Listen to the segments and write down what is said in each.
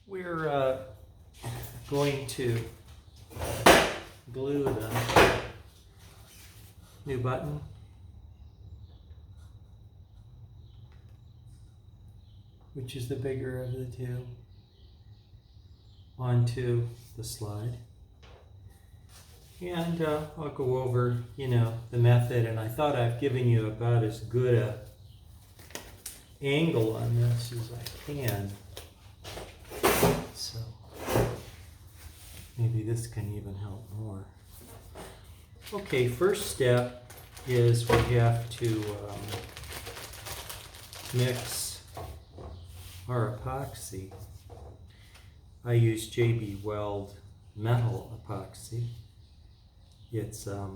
We're going to glue the new button which is the bigger of the two, onto the slide. And I'll go over, the method, and I thought I've given you about as good a angle on this as I can. So maybe this can even help more. Okay, first step is we have to mix our epoxy. I use JB Weld metal epoxy. It's a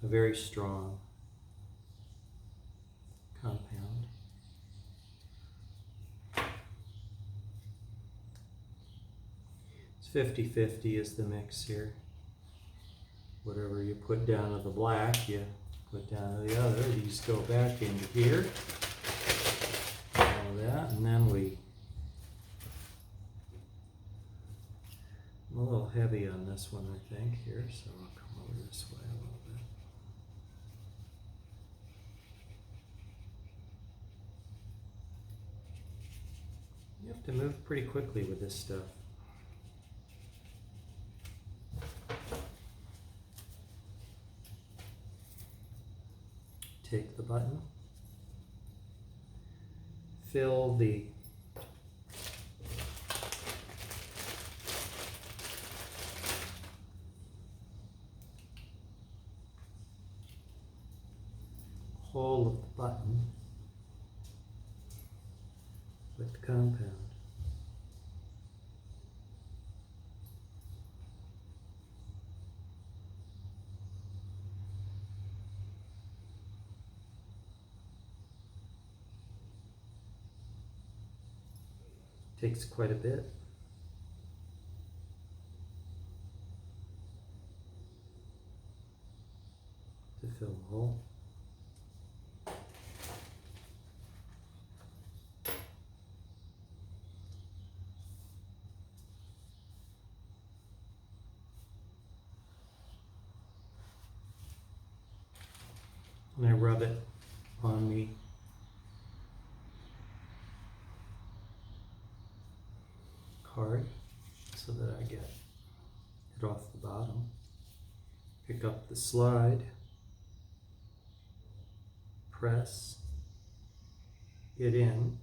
very strong compound. It's 50-50 is the mix here. Whatever you put down to the black, you put down to the other. These go back into here. All that, and then I'm a little heavy on this one, I think, here, so I'll come over this way a little bit. You have to move pretty quickly with this stuff. Take the button, fill the hole of the button with the compound. Takes quite a bit. To fill the hole. And I rub it on the card so that I get it off the bottom. Pick up the slide, press it in,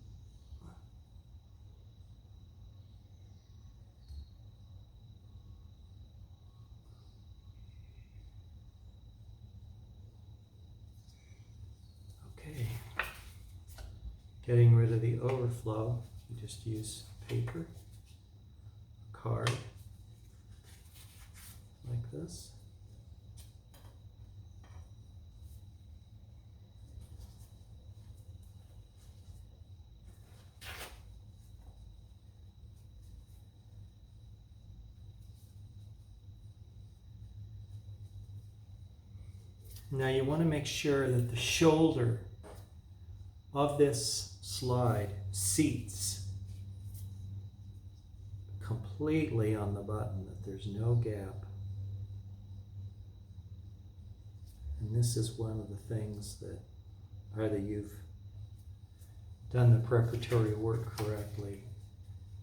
okay. Getting rid of the overflow, you just use paper, card, like this. Now you want to make sure that the shoulder of this slide seats completely on the button, that there's no gap. And this is one of the things that either you've done the preparatory work correctly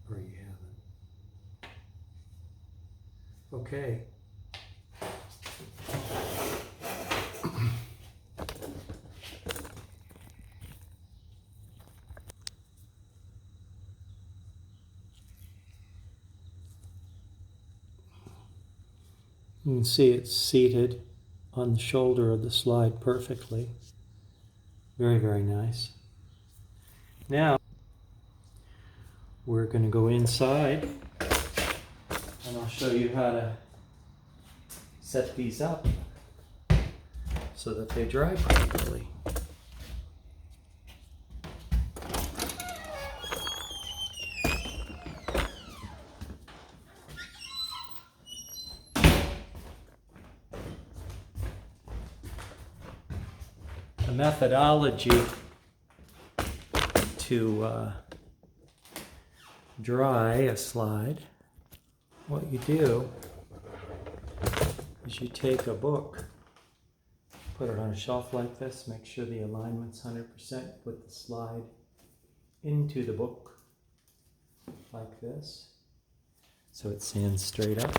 or you haven't. Okay. You can see it's seated on the shoulder of the slide perfectly. Very, very nice. Now, we're going to go inside and I'll show you how to set these up so that they dry properly. Methodology to dry a slide, what you do is you take a book, put it on a shelf like this, make sure the alignment's 100%, put the slide into the book like this so it stands straight up.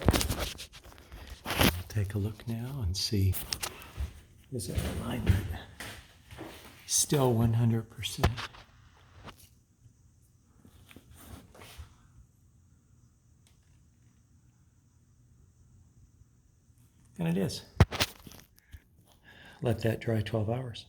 I'll take a look now and see, is that alignment still 100%? And it is. Let that dry 12 hours.